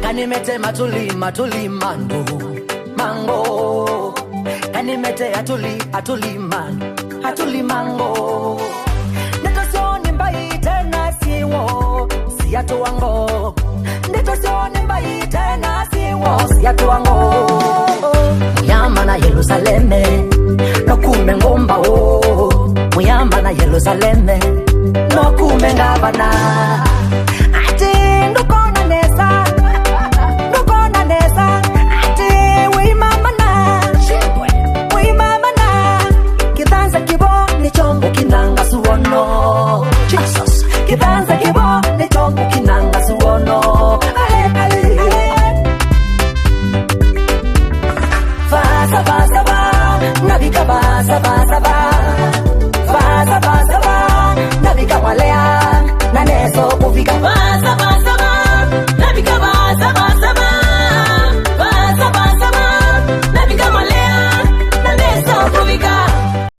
kanimete matuli mango kanimete atuli mango netosoni mbai tena siwo siatu wango netosoni mbai tena siwo siatu wango muyamba na Yerusaleme nokume ngomba muyamba na Yerusaleme nokume ngabana